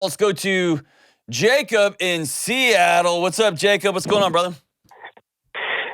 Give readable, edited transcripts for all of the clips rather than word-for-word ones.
Let's go to Jacob in Seattle. What's up, Jacob? What's going on, brother?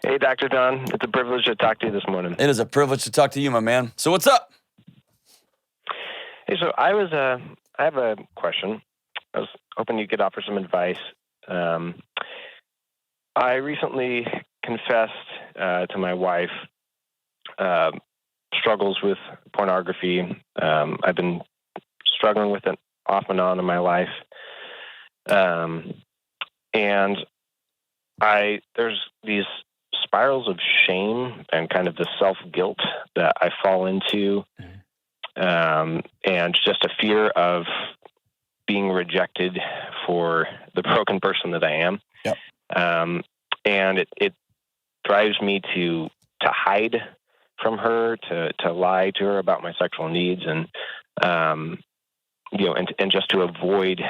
Hey, Dr. Don. It's a privilege to talk to you this morning. It is a privilege to talk to you, my man. So what's up? Hey, so I have a question. I was hoping you could offer some advice. I recently confessed to my wife struggles with pornography. I've been struggling with it off and on in my life. And there's these spirals of shame and kind of the self-guilt that I fall into, and just a fear of being rejected for the broken person that I am. Yep. And it drives me to hide from her, to lie to her about my sexual needs, and and just to avoid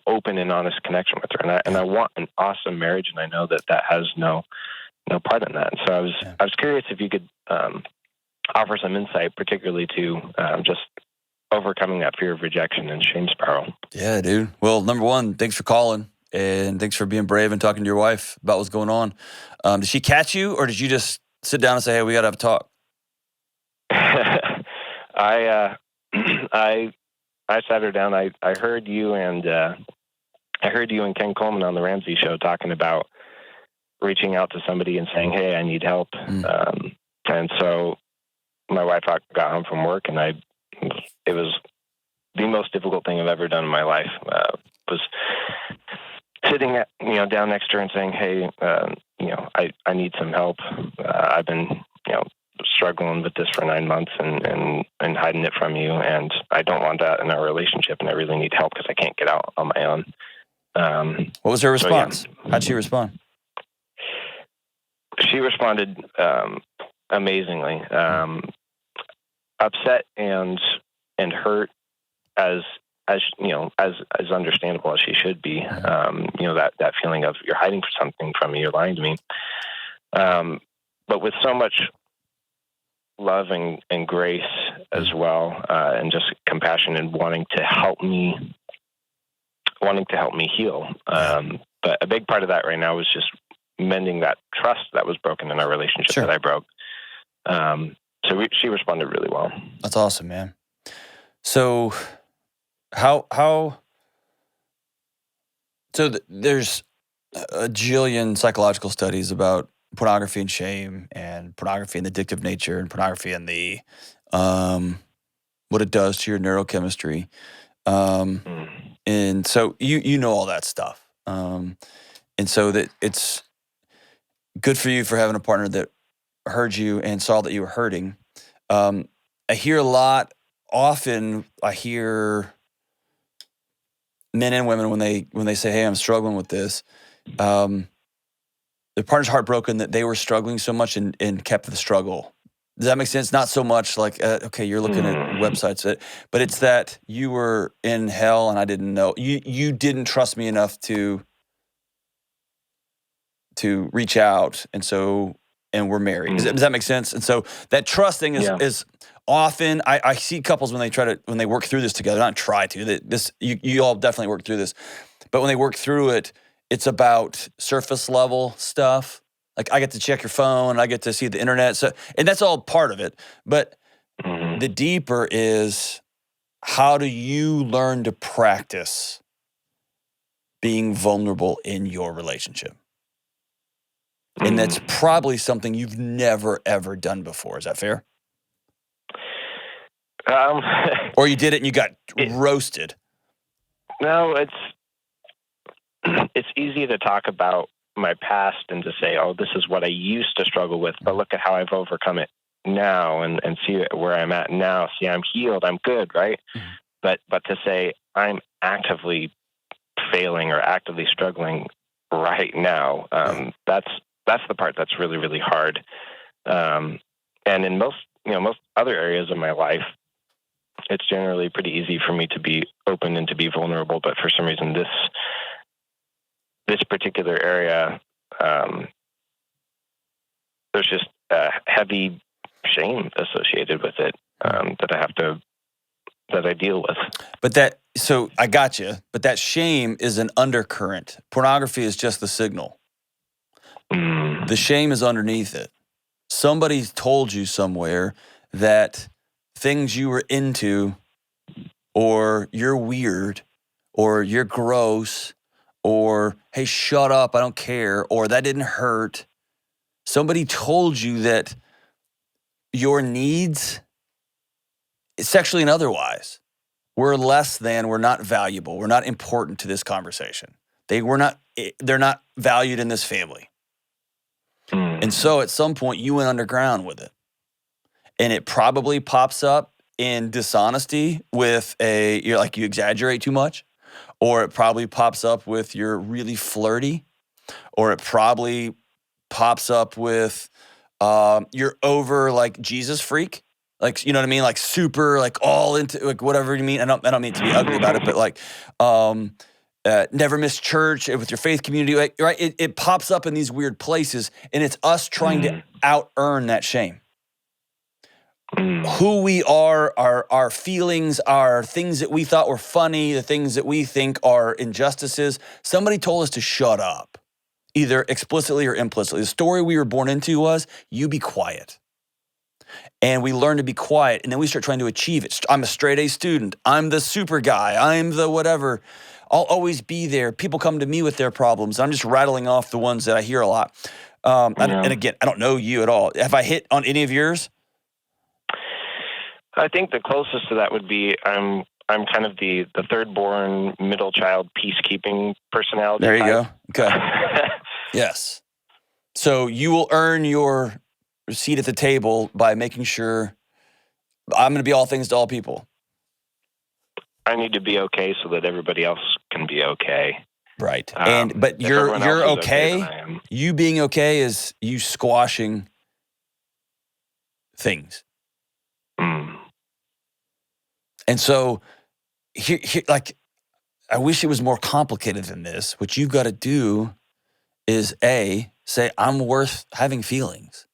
open and honest connection with her. And I want an awesome marriage, and I know that has no part in that. And so I was curious if you could offer some insight, particularly to just overcoming that fear of rejection and shame spiral. Yeah, dude. Well, number one, thanks for calling, and thanks for being brave and talking to your wife about what's going on. Did she catch you, or did you just sit down and say, "Hey, we got to have a talk"? I sat her down. I heard you and Ken Coleman on the Ramsey show talking about reaching out to somebody and saying, "Hey, I need help." And so my wife got home from work, and it was the most difficult thing I've ever done in my life. Was sitting down next to her and saying, "Hey, I need some help. I've been struggling with this for 9 months and hiding it from you, and I don't want that in our relationship, and I really need help because I can't get out on my own." What was her response? So, yeah. How'd she respond? She responded amazingly, upset and hurt, as understandable as she should be. That feeling of, you're hiding something from me, you're lying to me. But with so much love and grace as well, and just compassion, and wanting to help me heal. But a big part of that right now was just mending that trust that was broken in our relationship. Sure. That I broke. So she responded really well. That's awesome, man. So there's a jillion psychological studies about pornography and shame, and pornography and the addictive nature, and pornography and the what it does to your neurochemistry. And so you know all that stuff. And so that it's good for you for having a partner that heard you and saw that you were hurting. I hear often I hear men and women when they say, "Hey, I'm struggling with this," their partner's heartbroken that they were struggling so much and kept the struggle. Does that make sense? Not so much like, okay, you're looking at websites, but it's that you were in hell and I didn't know. You didn't trust me enough to reach out, and we're married. Does that make sense? And so that trusting is often, I see couples when they work through this together, not try to, you all definitely work through this, but when they work through it, it's about surface level stuff. Like, I get to check your phone, I get to see the internet, and that's all part of it. But the deeper is, how do you learn to practice being vulnerable in your relationship? And that's probably something you've never, ever done before. Is that fair? Or you did it and you got roasted? No, it's easy to talk about my past and to say, "Oh, this is what I used to struggle with, but look at how I've overcome it now, and see where I'm at now. See, I'm healed, I'm good," right? But to say I'm actively failing or actively struggling right now, that's the part that's really, really hard. And in most other areas of my life, it's generally pretty easy for me to be open and to be vulnerable. But for some reason, this particular area, there's just heavy shame associated with it, that I have to that I deal with. But so I got you. But that shame is an undercurrent. Pornography is just the signal. The shame is underneath it. Somebody told you somewhere that things you were into, or you're weird, or you're gross, or hey, shut up, I don't care, or that didn't hurt. Somebody told you that your needs, sexually and otherwise, were less than, we're not valuable, we're not important to this conversation. They're not valued in this family. And so at some point you went underground with it. And it probably pops up in dishonesty with you're like, you exaggerate too much, or it probably pops up with you're really flirty, or it probably pops up with you're over like Jesus freak. Like, you know what I mean? Like super, like all into like whatever you mean. I don't mean to be ugly about it, but like never miss church with your faith community, like, right? It pops up in these weird places, and it's us trying to out-earn that shame. Who we are, our feelings, our things that we thought were funny, the things that we think are injustices. Somebody told us to shut up, either explicitly or implicitly. The story we were born into was, you be quiet. And we learn to be quiet, and then we start trying to achieve it. I'm a straight A student. I'm the super guy. I'm the whatever. I'll always be there. People come to me with their problems. I'm just rattling off the ones that I hear a lot. And again, I don't know you at all. Have I hit on any of yours? I think the closest to that would be I'm kind of the third born middle child peacekeeping personality. There you go. Okay. Yes. So you will earn your seat at the table by making sure I'm going to be all things to all people. I need to be okay so that everybody else can be okay. Right. But you're okay. You being okay is you squashing things. And so, here, like, I wish it was more complicated than this. What you've got to do is say, I'm worth having feelings.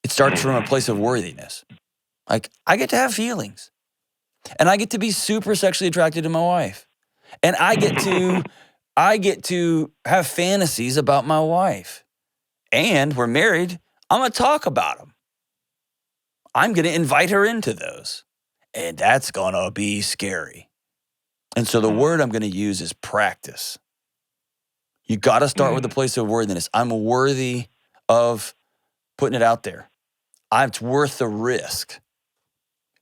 It starts from a place of worthiness. Like, I get to have feelings. And I get to be super sexually attracted to my wife. And I get to have fantasies about my wife. And we're married. I'm going to talk about them. I'm going to invite her into those. And that's going to be scary. And so the word I'm going to use is practice. You got to start with the place of worthiness. I'm worthy of putting it out there. It's worth the risk.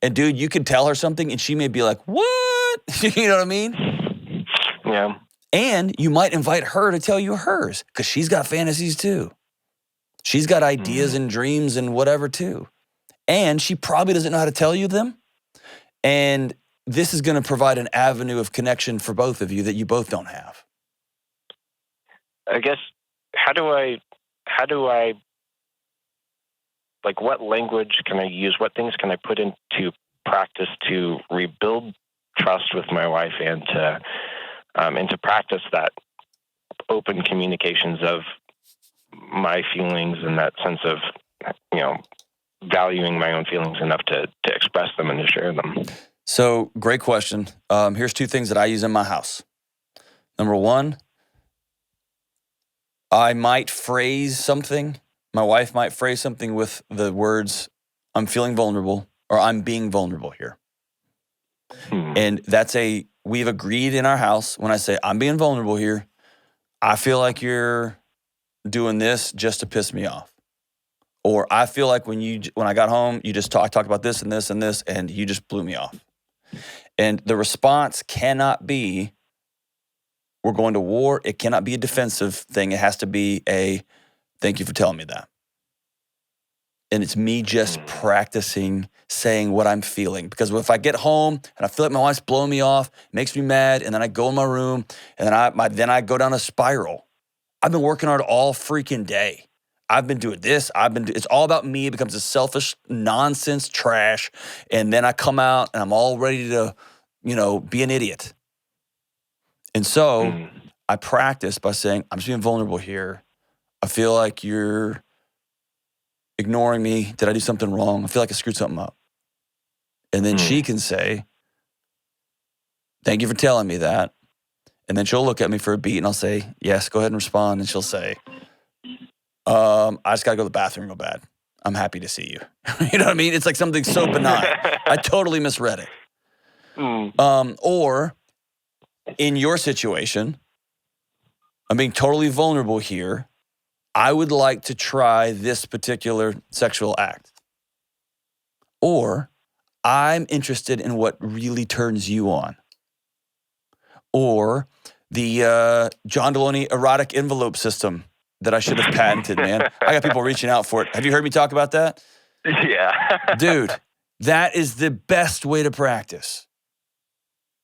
And dude, you can tell her something and she may be like, what? You know what I mean? Yeah. And you might invite her to tell you hers because she's got fantasies too. She's got ideas and dreams and whatever too. And she probably doesn't know how to tell you them. And this is going to provide an avenue of connection for both of you that you both don't have. I guess, how do I, like, what language can I use? What things can I put into practice to rebuild trust with my wife and to practice that open communications of my feelings and that sense of, valuing my own feelings enough to express them and to share them? So, great question. Here's two things that I use in my house. Number one, I might phrase something. My wife might phrase something with the words, I'm feeling vulnerable, or I'm being vulnerable here. And we've agreed in our house, when I say, I'm being vulnerable here, I feel like you're doing this just to piss me off. Or I feel like when I got home, you just talked about this and this and this, and you just blew me off. And the response cannot be, we're going to war. It cannot be a defensive thing. It has to be a, thank you for telling me that. And it's me just practicing saying what I'm feeling. Because if I get home and I feel like my wife's blowing me off, it makes me mad, and then I go in my room, and then I go down a spiral. I've been working hard all freaking day. I've been doing this. It's all about me. It becomes a selfish nonsense trash. And then I come out and I'm all ready to, be an idiot. And so I practice by saying, I'm just being vulnerable here. I feel like you're ignoring me. Did I do something wrong? I feel like I screwed something up. And then she can say, thank you for telling me that. And then she'll look at me for a beat and I'll say, yes, go ahead and respond. And she'll say, I just got to go to the bathroom real bad. I'm happy to see you. You know what I mean? It's like something so benign. I totally misread it. Or in your situation, I'm being totally vulnerable here. I would like to try this particular sexual act. Or I'm interested in what really turns you on. Or the John Delony erotic envelope system that I should have patented, man. I got people reaching out for it. Have you heard me talk about that? Yeah. Dude, that is the best way to practice.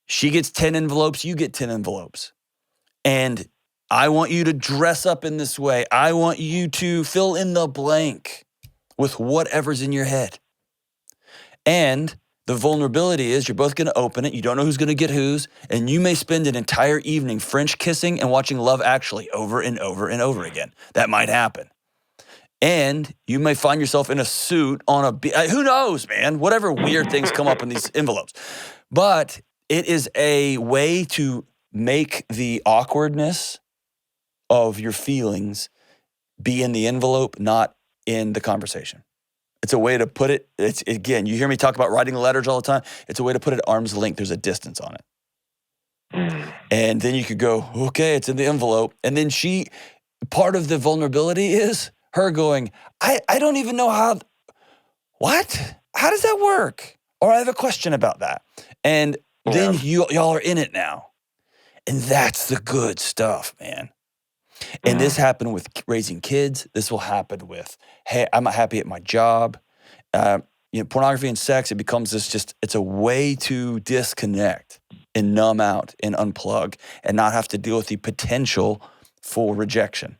She gets 10 envelopes, you get 10 envelopes. And I want you to dress up in this way. I want you to fill in the blank with whatever's in your head. And the vulnerability is you're both going to open it. You don't know who's going to get whose. And you may spend an entire evening French kissing and watching Love Actually over and over and over again. That might happen. And you may find yourself in a suit on a beach. Who knows, man? Whatever weird things come up in these envelopes. But it is a way to make the awkwardness of your feelings be in the envelope, not in the conversation. It's a way to put it, again, you hear me talk about writing letters all the time. It's a way to put it at arm's length. There's a distance on it. And then you could go, okay, it's in the envelope. And then part of the vulnerability is her going, I don't even know how does that work? Or I have a question about that. And then y'all are in it now. And that's the good stuff, man. And this happened with raising kids. This will happen with, hey, I'm not happy at my job. Pornography and sex, it becomes it's a way to disconnect and numb out and unplug and not have to deal with the potential for rejection.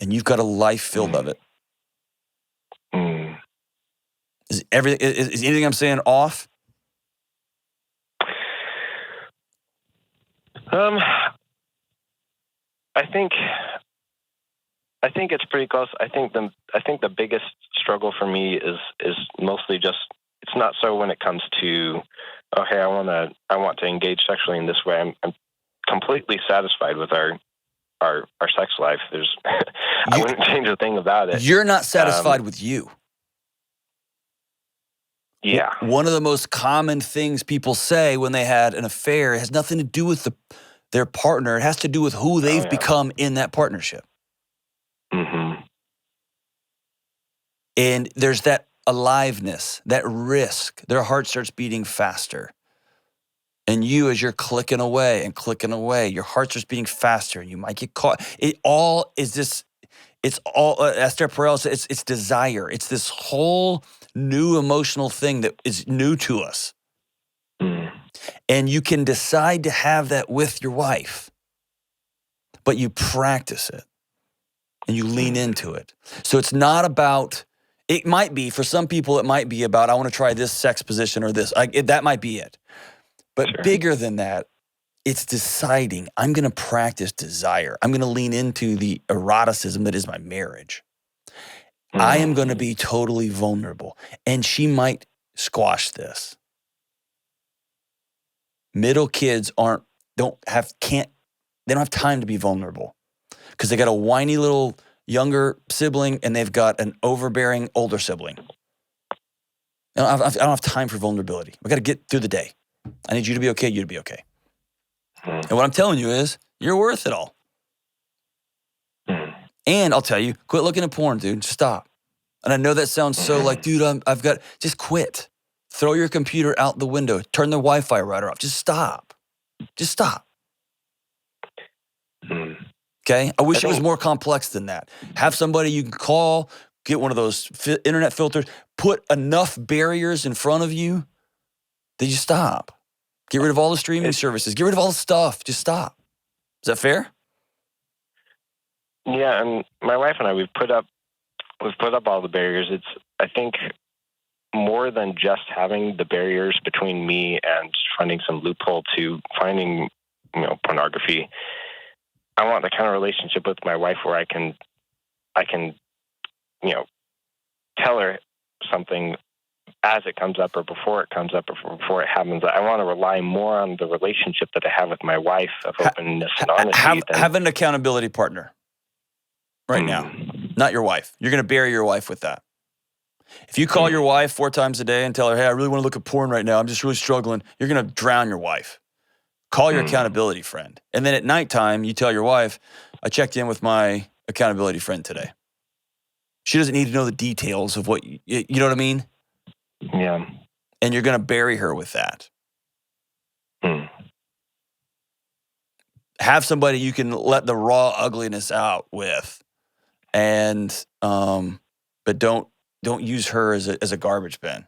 And you've got a life filled of it. Is anything I'm saying off? I think it's pretty close. I think the biggest struggle for me is mostly just, it's not so when it comes to, okay, I want to engage sexually in this way. I'm completely satisfied with our sex life. I wouldn't change a thing about it. You're not satisfied with you. Yeah. One of the most common things people say when they had an affair has nothing to do with their partner. It has to do with who they've become in that partnership. And there's that aliveness, that risk. Their heart starts beating faster. And you, as you're clicking away, your heart starts beating faster and you might get caught. It all is this, it's all, Esther Perel said, it's desire. It's this whole new emotional thing that is new to us. And you can decide to have that with your wife, but you practice it and you lean into it. So it's not about, it might be, for some people, it might be about, I want to try this sex position or this. That might be it. But bigger than that, it's deciding, I'm going to practice desire. I'm going to lean into the eroticism that is my marriage. I am going to be totally vulnerable. And she might squash this. Middle kids don't have time to be vulnerable because they got a whiny little younger sibling and they've got an overbearing older sibling. I don't have time for vulnerability. We got to get through the day. I need you to be okay, you to be okay. And what I'm telling you is, you're worth it all. And I'll tell you, quit looking at porn, dude. Just stop. And I know that sounds so like, dude, just quit. Throw your computer out the window. Turn the Wi-Fi router off. Just stop. Just stop. Okay? I wish it was more complex than that. Have somebody you can call, get one of those internet filters, put enough barriers in front of you that you stop. Get rid of all the streaming services. Get rid of all the stuff. Just stop. Is that fair? Yeah, and my wife and I, we've put up all the barriers. It's, I think, more than just having the barriers between me and finding some loophole to finding, pornography. I want the kind of relationship with my wife where I can, tell her something as it comes up or before it comes up or before it happens. I want to rely more on the relationship that I have with my wife of openness and honesty. Have an accountability partner right now, not your wife. You're going to bury your wife with that. If you call your wife 4 times a day and tell her, hey, I really want to look at porn right now, I'm just really struggling, you're going to drown your wife. Call your accountability friend. And then at nighttime, you tell your wife, I checked in with my accountability friend today. She doesn't need to know the details of what, you know what I mean? Yeah. And you're going to bury her with that. Have somebody you can let the raw ugliness out with. And, but don't use her as a garbage bin.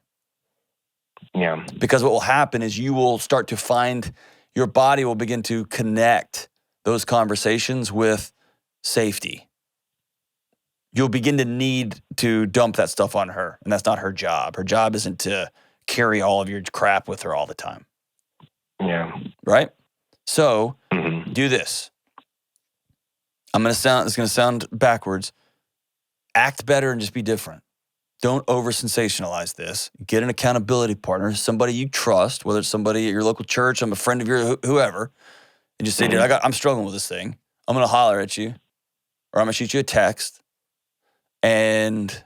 Yeah. Because what will happen is you will start to find, your body will begin to connect those conversations with safety. You'll begin to need to dump that stuff on her, and that's not her job. Her job isn't to carry all of your crap with her all the time. Yeah. Right? So, do this. It's going to sound backwards. Act better and just be different. Don't over-sensationalize this. Get an accountability partner, somebody you trust, whether it's somebody at your local church, I'm a friend of yours, whoever, and just say, dude, I'm struggling with this thing. I'm going to holler at you, or I'm going to shoot you a text, and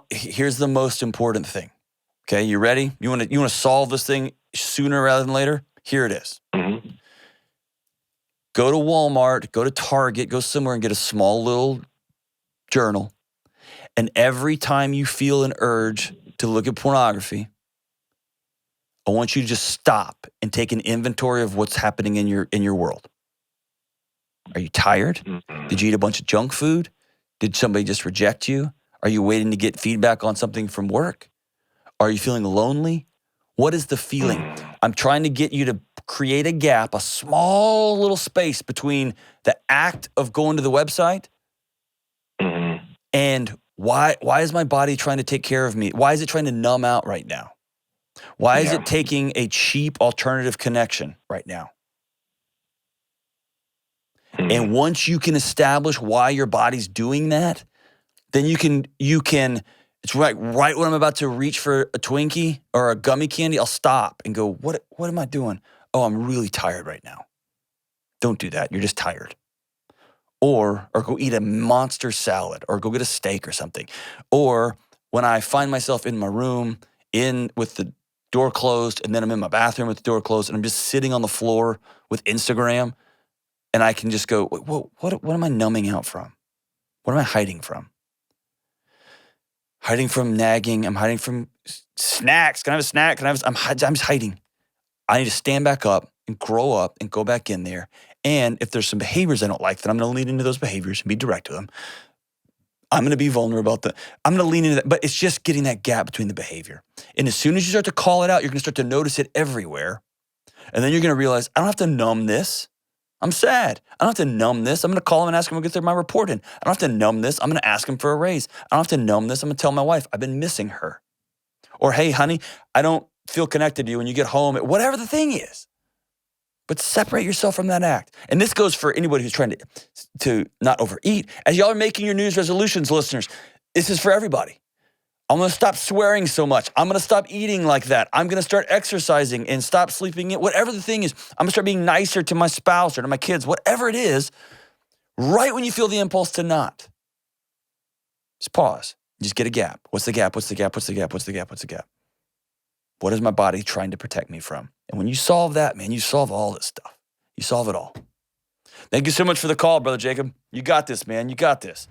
here's the most important thing. Okay, you ready? You want to solve this thing sooner rather than later? Here it is. Go to Walmart, go to Target, go somewhere and get a small little journal. And every time you feel an urge to look at pornography, I want you to just stop and take an inventory of what's happening in your world. Are you tired? Did you eat a bunch of junk food? Did somebody just reject you? Are you waiting to get feedback on something from work? Are you feeling lonely? What is the feeling? I'm trying to get you to create a gap, a small little space between the act of going to the website and why is my body trying to take care of me? Why is it trying to numb out right now? Why is it taking a cheap alternative connection right now? And once you can establish why your body's doing that, then you can it's right when I'm about to reach for a Twinkie or a gummy candy, I'll stop and go, what am I doing? Oh, I'm really tired right now. Don't do that. You're just tired. Or go eat a monster salad or go get a steak or something. Or when I find myself in my room with the door closed and then I'm in my bathroom with the door closed and I'm just sitting on the floor with Instagram and I can just go, whoa, what am I numbing out from? What am I hiding from? Hiding from nagging. I'm hiding from snacks. Can I have a snack? I'm just hiding. I need to stand back up and grow up and go back in there. And if there's some behaviors I don't like, then I'm going to lean into those behaviors and be direct to them. I'm going to be vulnerable about that. I'm going to lean into that. But it's just getting that gap between the behavior. And as soon as you start to call it out, you're going to start to notice it everywhere. And then you're going to realize, I don't have to numb this. I'm sad. I don't have to numb this. I'm going to call him and ask him to get my report in. I don't have to numb this. I'm going to ask him for a raise. I don't have to numb this. I'm going to tell my wife I've been missing her. Or, hey, honey, I don't feel connected to you when you get home. Whatever the thing is. But separate yourself from that act. And this goes for anybody who's trying to not overeat. As y'all are making your New Year's resolutions, listeners, this is for everybody. I'm going to stop swearing so much. I'm going to stop eating like that. I'm going to start exercising and stop sleeping in. Whatever the thing is, I'm going to start being nicer to my spouse or to my kids, whatever it is, right when you feel the impulse to not. Just pause. Just get a gap. What's the gap? What's the gap? What's the gap? What's the gap? What's the gap? What is my body trying to protect me from? And when you solve that, man, you solve all this stuff. You solve it all. Thank you so much for the call, Brother Jacob. You got this, man. You got this.